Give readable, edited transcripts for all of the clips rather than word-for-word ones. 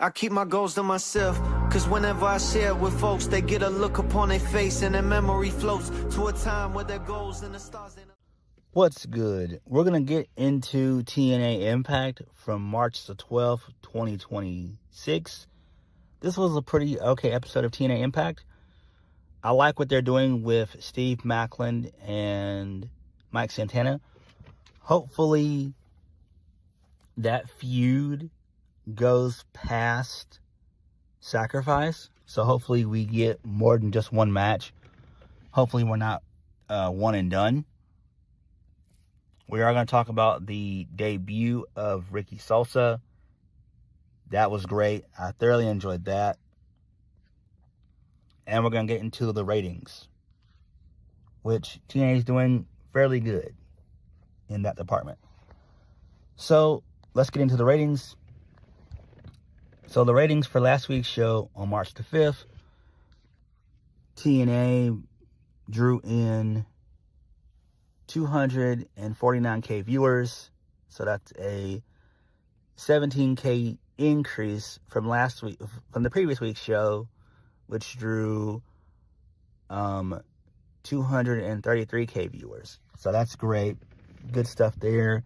I keep my goals to myself, cause whenever I share it with folks, they get a look upon their face and their memory floats to a time where their goals and the stars ain't... What's good? We're going to get into TNA Impact from March the 12th, 2026. This was a pretty okay episode of TNA Impact. I like what they're doing with Steve Maclin and Mike Santana. Hopefully that feud goes past Sacrifice. So hopefully we get more than just one match. Hopefully we're not one and done. We are going to talk about the debut of Ricky Salsa. That was great. I thoroughly enjoyed that. And we're going to get into the ratings, which TNA is doing fairly good in that department. So let's get into the ratings. So the ratings for last week's show on March the 5th, TNA drew in 249K viewers. So that's a 17K increase from last week, from the previous week's show, which drew 233K viewers. So that's great. Good stuff there.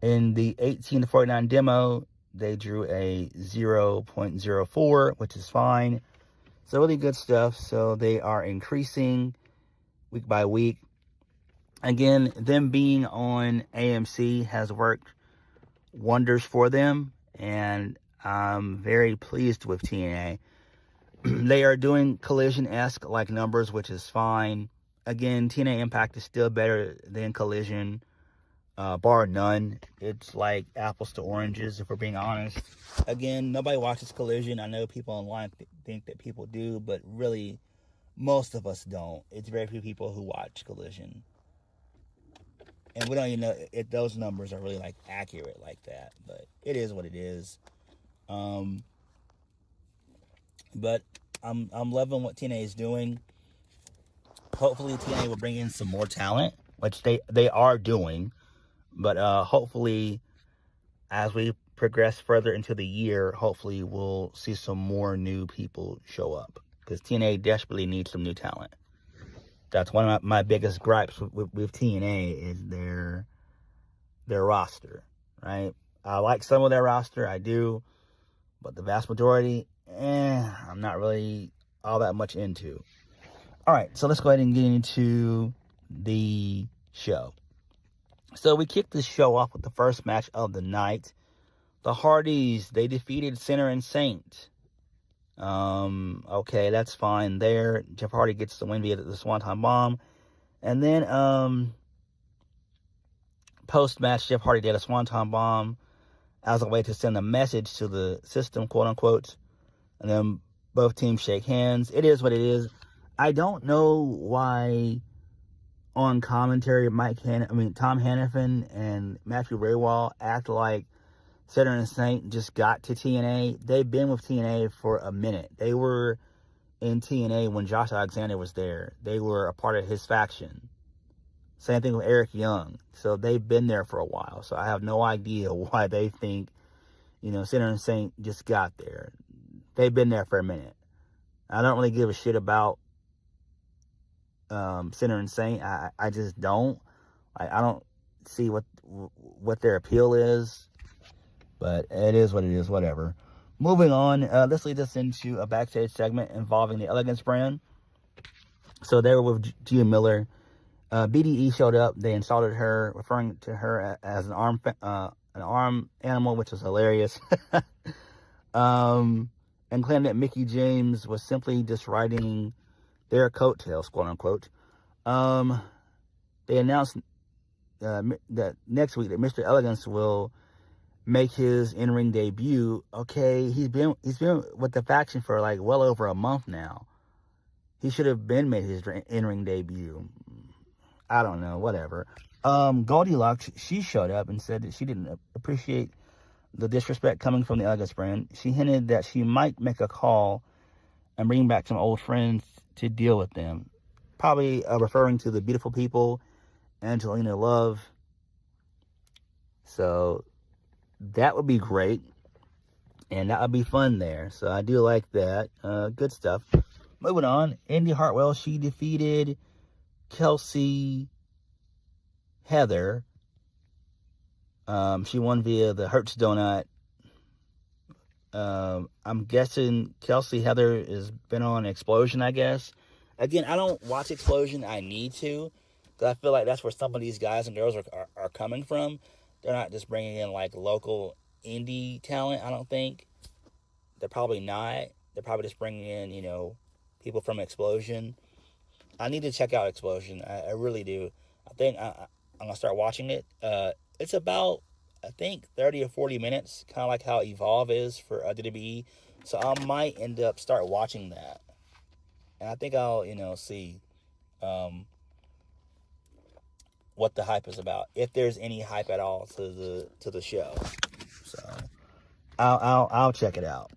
In the 18 to 49 demo, they drew a 0.04, which is fine. So really good stuff. So they are increasing week by week. Again, them being on AMC has worked wonders for them. And I'm very pleased with TNA. They are doing Collision-esque like numbers, which is fine. Again, TNA Impact is still better than Collision. Bar none. It's like apples to oranges, if we're being honest. Again, nobody watches Collision. I know people online think that people do, but really, most of us don't. It's very few people who watch Collision. And we don't even know if those numbers are really, like, accurate like that. But it is what it is. But I'm loving what TNA is doing. Hopefully, TNA will bring in some more talent, which they are doing. But hopefully, as we progress further into the year, hopefully we'll see some more new people show up. Because TNA desperately needs some new talent. That's one of my biggest gripes with TNA is their roster, right? I like some of their roster, I do. But the vast majority, I'm not really all that much into. All right, so let's go ahead and get into the show. So we kicked the show off with the first match of the night. The Hardys, they defeated Sinner and Saint. Okay, that's fine there. Jeff Hardy gets the win via the Swanton Bomb. And then, post-match, Jeff Hardy did a Swanton Bomb as a way to send a message to the system, quote-unquote. And then both teams shake hands. It is what it is. I don't know why on commentary, Tom Hannafin and Matthew Raywall act like Cedric and Saint just got to TNA. They've been with TNA for a minute. They were in TNA when Josh Alexander was there. They were a part of his faction. Same thing with Eric Young. So they've been there for a while. So I have no idea why they think, Cedric and Saint just got there. They've been there for a minute. I don't really give a shit about Sinner and Saint. I just don't. I don't see what their appeal is. But it is what it is, whatever. Moving on, this leads us into a backstage segment involving the Elegance brand. So they were with Gia Miller. BDE showed up. They insulted her, referring to her as an arm animal, which was hilarious. And claimed that Mickie James was simply just riding their coattails, quote unquote. They announced that next week that Mr. Elegance will make his in-ring debut. Okay, he's been with the faction for like well over a month now. He should have been made his in-ring debut. I don't know, whatever. Goldilocks, she showed up and said that she didn't appreciate the disrespect coming from the Elegance brand. She hinted that she might make a call and bring back some old friends to deal with them. Probably referring to the Beautiful People, Angelina Love. So that would be great. And that would be fun there. So I do like that. Good stuff. Moving on. Indi Hartwell, she defeated Kelsey Heather. She won via the Hertz Donut. I'm guessing Kelsey Heather has been on Explosion, I guess. Again, I don't watch Explosion. I need to. Because I feel like that's where some of these guys and girls are coming from. They're not just bringing in, like, local indie talent, I don't think. They're probably not. They're probably just bringing in, you know, people from Explosion. I need to check out Explosion. I really do. I think I'm going to start watching it. It's about, I think, 30 or 40 minutes, kind of like how Evolve is for WWE. So I might end up start watching that. And I think I'll, you know, see what the hype is about, if there's any hype at all to the show. So I'll check it out.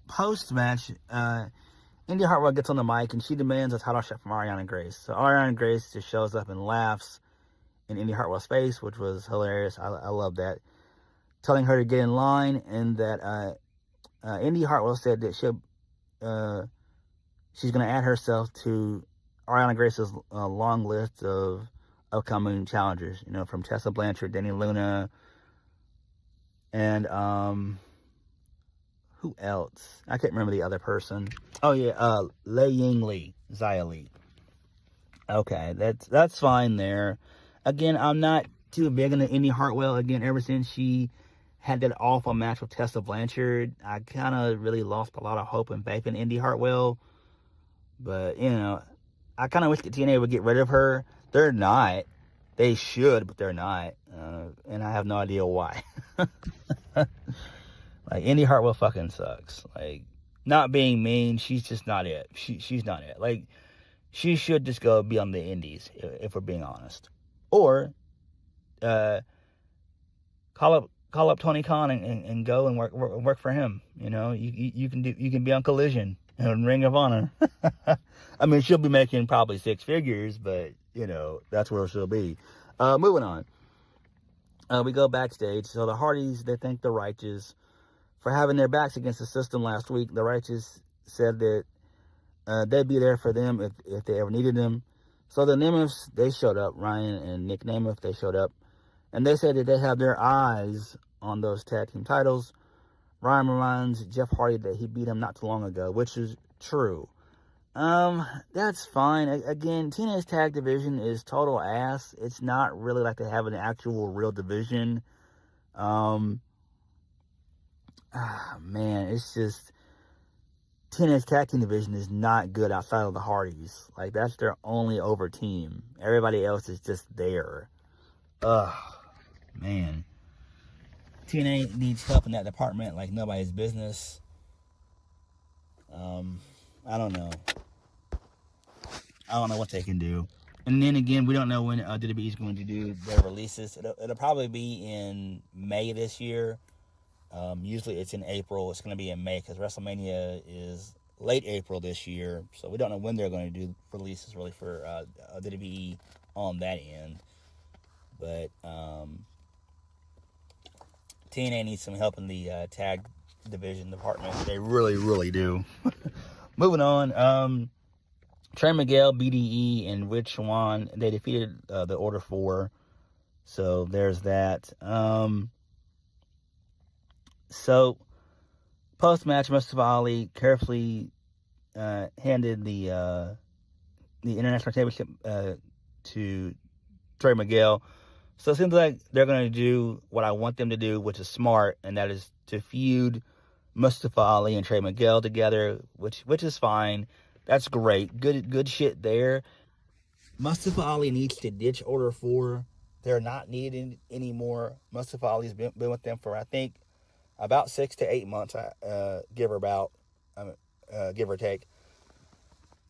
Post-match, Indi Hartwell gets on the mic and she demands a title shot from Ariana Grace. So Ariana Grace just shows up and laughs in Indi Hartwell's face, which was hilarious. I love that. Telling her to get in line, and that Indi Hartwell said that she's going to add herself to Ariana Grace's long list of upcoming challengers. You know, from Tessa Blanchard, Danny Luna, and who else? I can't remember the other person. Oh yeah, Lei Ying Lee, Xia Li. Okay, that's fine there. Again, I'm not too big into Indi Hartwell. Again, ever since she had that awful match with Tessa Blanchard, I kind of really lost a lot of hope and faith in Indi Hartwell. But, you know, I kind of wish the TNA would get rid of her. They're not. They should, but they're not. And I have no idea why. Like, Indi Hartwell fucking sucks. Like, not being mean, she's just not it. She's not it. Like, she should just go be on the indies, if we're being honest. Or, call up Tony Khan and go and work for him. You know, you can be on Collision and Ring of Honor. I mean, she'll be making probably 6 figures, but you know, that's where she'll be. Moving on. We go backstage. So the Hardys, they thank the Righteous for having their backs against the system last week. The Righteous said that they'd be there for them if they ever needed them. So the Nemeths, they showed up. Ryan and Nick Nemeth, they showed up. And they said that they have their eyes on those tag team titles. Ryan reminds Jeff Hardy that he beat him not too long ago, which is true. That's fine. Again, TNA's tag division is total ass. It's not really like they have an actual real division. Man, it's just TNA's tag team division is not good outside of the Hardys. Like, that's their only over team. Everybody else is just there. Man. TNA needs help in that department like nobody's business. I don't know. I don't know what they can do. And then again, we don't know when WWE is going to do their releases. It'll probably be in May this year. Usually it's in April. It's going to be in May because WrestleMania is late April this year. So we don't know when they're going to do releases really for WWE on that end. But TNA needs some help in the tag division department. They really, really do. Moving on. Trey Miguel, BDE, and Rich Swann, they defeated the Order 4. So there's that. So post-match, Mustafa Ali carefully handed the International Championship to Trey Miguel. So it seems like they're going to do what I want them to do, which is smart, and that is to feud Mustafa Ali and Trey Miguel together, which is fine. That's great. Good shit there. Mustafa Ali needs to ditch Order 4. They're not needed anymore. Mustafa Ali's been with them for, I think, about 6 to 8 months, give or take.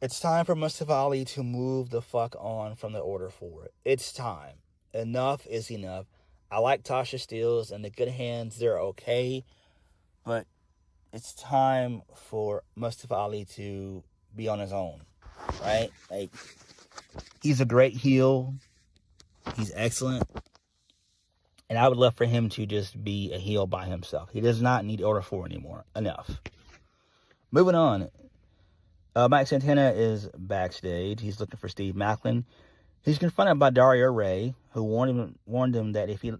It's time for Mustafa Ali to move the fuck on from the Order 4. It's time. Enough is enough. I like Tasha Steelz and the Good Hands. They're okay. But it's time for Mustafa Ali to be on his own. Right? Like, he's a great heel. He's excellent. And I would love for him to just be a heel by himself. He does not need Order 4 anymore. Enough. Moving on. Mike Santana is backstage. He's looking for Steve Maclin. He's confronted by Dario Ray, who warned him that if he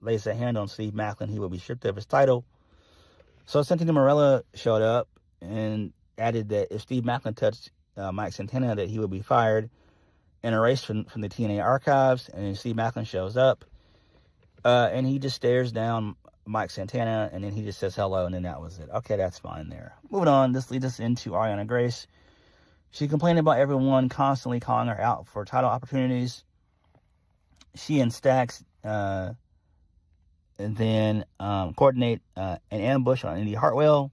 lays a hand on Steve Maclin, he will be stripped of his title. So Santana Marella showed up and added that if Steve Maclin touched Mike Santana, that he would be fired and erased from the TNA archives. And then Steve Maclin shows up, and he just stares down Mike Santana, and then he just says hello, and then that was it. Okay, that's fine there. Moving on, this leads us into Ariana Grace. She complained about everyone constantly calling her out for title opportunities. She and Stax and then coordinate an ambush on Indi Hartwell.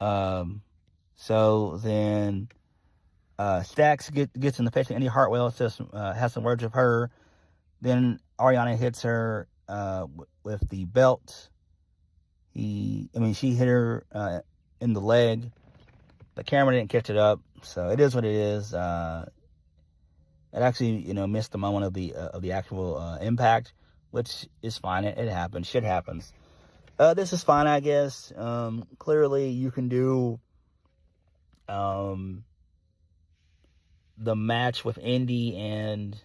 So then Stax gets in the face of Indi Hartwell, says has some words with her. Then Ariana hits her with the belt. She hit her in the leg. The camera didn't catch it up, so it is what it is. It actually, missed the moment of the actual impact, which is fine. It happens. Shit happens. This is fine, I guess. Clearly, you can do the match with Indi and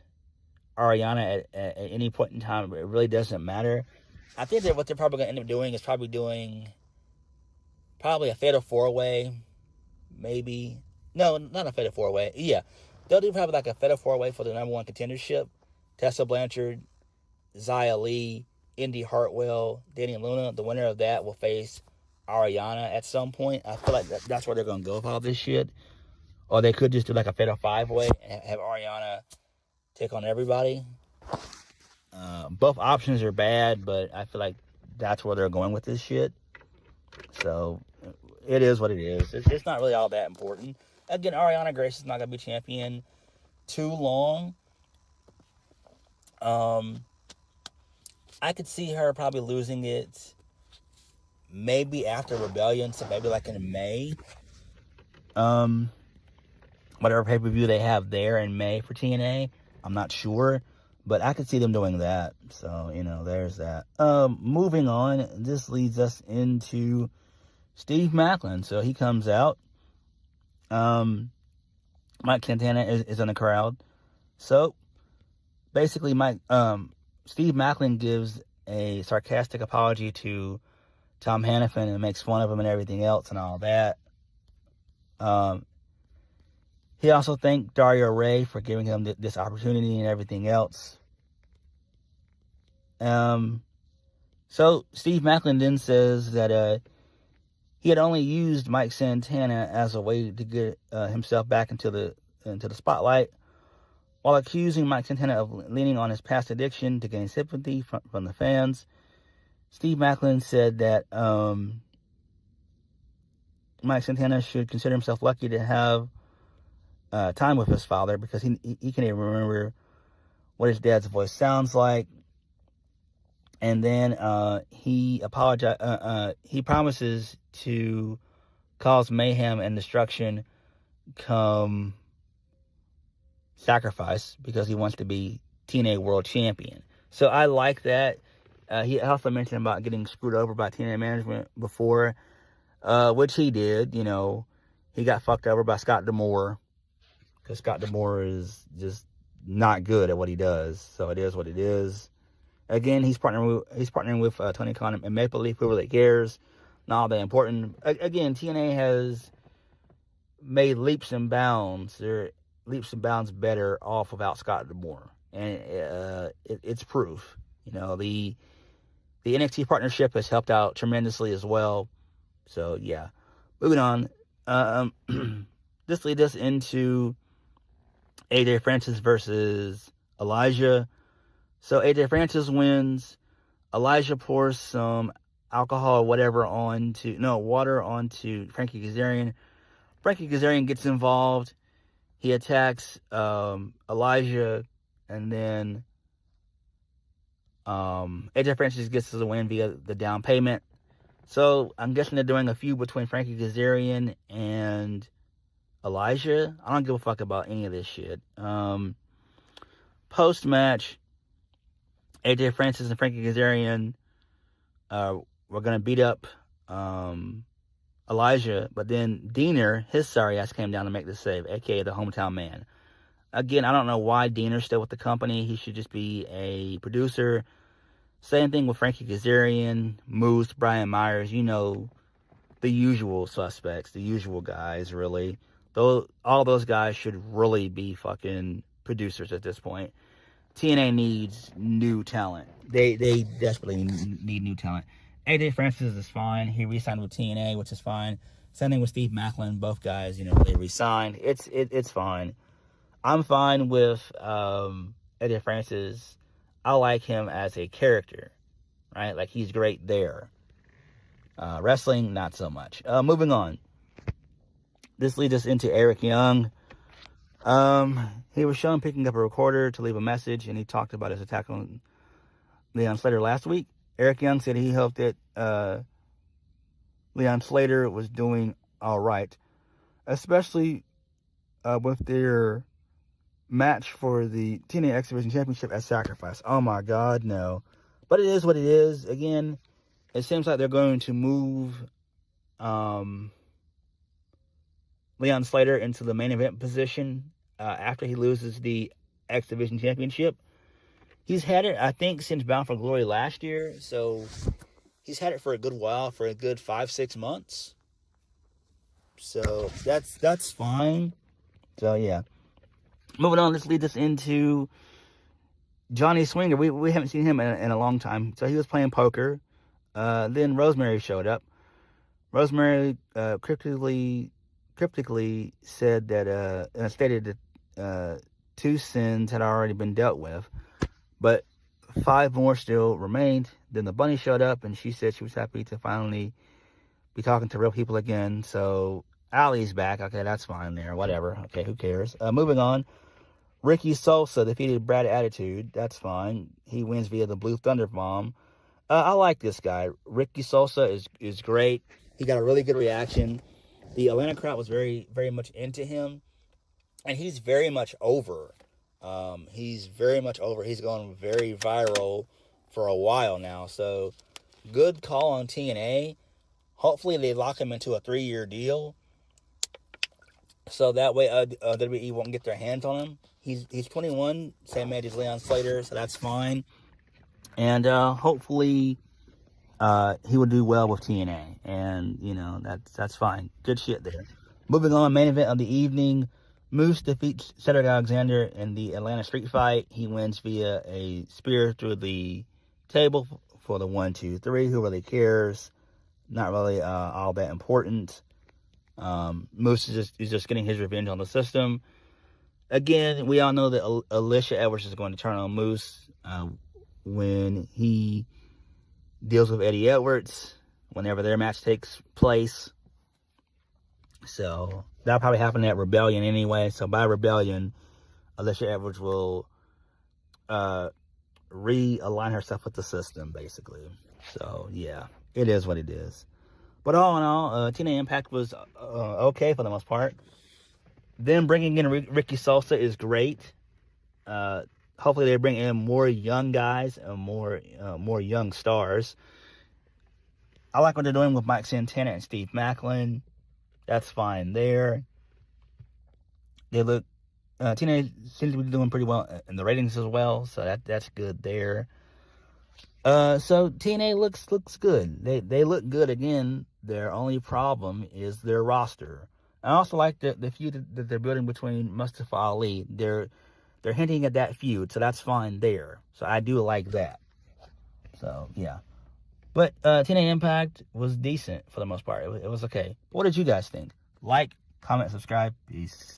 Ariana at any point in time. It really doesn't matter. I think that what they're probably going to end up doing is probably a fatal 4-way. Maybe. No, not a fatal 4-way. Yeah. They'll do probably like a fatal 4-way for the number one contendership. Tessa Blanchard, Xia Li, Indi Hartwell, Danny Luna. The winner of that will face Ariana at some point. I feel like that's where they're going to go with all this shit. Or they could just do like a fatal 5-way and have Ariana take on everybody. Both options are bad, but I feel like that's where they're going with this shit. So it is what it is. It's not really all that important. Again, Ariana Grace is not going to be champion too long. I could see her probably losing it maybe after Rebellion, so maybe like in May. Whatever pay-per-view they have there in May for TNA, I'm not sure, but I could see them doing that. So, there's that. Moving on, this leads us into Steve Maclin. So he comes out. Mike Santana is in the crowd. So basically, Steve Maclin gives a sarcastic apology to Tom Hannafin and makes fun of him and everything else and all that. He also thanked Dario Ray for giving him this opportunity and everything else. So Steve Maclin then says that he had only used Mike Santana as a way to get himself back into the spotlight, while accusing Mike Santana of leaning on his past addiction to gain sympathy from the fans. Steve Maclin said that Mike Santana should consider himself lucky to have time with his father, because he can't even remember what his dad's voice sounds like. And then he promises to cause mayhem and destruction come Sacrifice, because he wants to be TNA World Champion. So I like that. He also mentioned about getting screwed over by TNA management before, which he did. He got fucked over by Scott D'Amore, because Scott D'Amore is just not good at what he does. So it is what it is. Again, he's partnering with Tony Khan and Maple Leaf. Who really cares? Not all that important. Again, TNA has made leaps and bounds. They're leaps and bounds better off without Scott D'Amore, and it's proof. The NXT partnership has helped out tremendously as well. So yeah, moving on. This leads us into AJ Francis versus Elijah. So AJ Francis wins. Elijah pours some alcohol or whatever water onto Frankie Kazarian. Frankie Kazarian gets involved. He attacks Elijah, and then AJ Francis gets the win via the down payment. So I'm guessing they're doing a feud between Frankie Kazarian and Elijah. I don't give a fuck about any of this shit. Post-match, AJ Francis and Frankie Kazarian were going to beat up Elijah, but then Diener, his sorry ass, came down to make the save, aka the hometown man. Again, I don't know why Diener's still with the company. He should just be a producer. Same thing with Frankie Kazarian, Moose, Brian Myers, you know, the usual suspects, the usual guys, really. All those guys should really be fucking producers at this point. TNA needs new talent. They desperately need new talent. AJ Francis is fine. He re-signed with TNA, which is fine. Same thing with Steve Maclin. Both guys, you know, they re-signed. It's fine. I'm fine with AJ Francis. I like him as a character, right? Like, he's great there. Wrestling, not so much. Moving on. This leads us into Eric Young. He was shown picking up a recorder to leave a message, and he talked about his attack on Leon Slater last week. Eric Young said he hoped that Leon Slater was doing all right, especially with their match for the TNA X Division Championship at Sacrifice. Oh my God, no. But it is what it is. Again, it seems like they're going to move Leon Slater into the main event position after he loses the X Division Championship. He's had it, I think, since Bound for Glory last year, so he's had it for a good while, for a good 5-6 months. So that's fine. So yeah. Moving on, let's lead us into Johnny Swinger. We haven't seen him in a long time. So he was playing poker. Then Rosemary showed up. Rosemary cryptically said that stated that 2 sins had already been dealt with, but 5 more still remained. Then the bunny showed up, and she said she was happy to finally be talking to real people again. So Ali's back. Okay, that's fine there. Whatever. Okay, who cares? Moving on. Ricky Sosa defeated Brad Attitude. That's fine. He wins via the Blue Thunder Bomb. I like this guy. Ricky Sosa is great. He got a really good reaction. The Atlanta crowd was very, very much into him. And he's very much over. He's very much over. He's gone very viral for a while now. So, good call on TNA. Hopefully they lock him into a 3-year deal. So that way WWE won't get their hands on him. He's 21, same age as Leon Slater, so that's fine. And hopefully he will do well with TNA. And, you know, that's fine. Good shit there. Moving on, main event of the evening. Moose defeats Cedric Alexander in the Atlanta Street Fight. He wins via a spear through the table for the 1, 2, 3. Who really cares? Not really all that important. Moose is just getting his revenge on the system. Again, we all know that Alicia Edwards is going to turn on Moose when he deals with Eddie Edwards, whenever their match takes place. So that'll probably happen at Rebellion anyway. So by Rebellion, Alicia Edwards will realign herself with the system, basically. So yeah, it is what it is. But all in all, TNA Impact was okay for the most part. Then bringing in Ricky Sosa is great. Hopefully they bring in more young guys and more young stars. I like what they're doing with Mike Santana and Steve Maclin. That's fine there. They look TNA seems to be doing pretty well in the ratings as well, so that's good there. So TNA looks good. They look good again. Their only problem is their roster. I also like the feud that they're building between Mustafa Ali. They're hinting at that feud, so that's fine there. So I do like that. So yeah. But TNA Impact was decent for the most part. It was okay. What did you guys think? Like, comment, subscribe. Peace.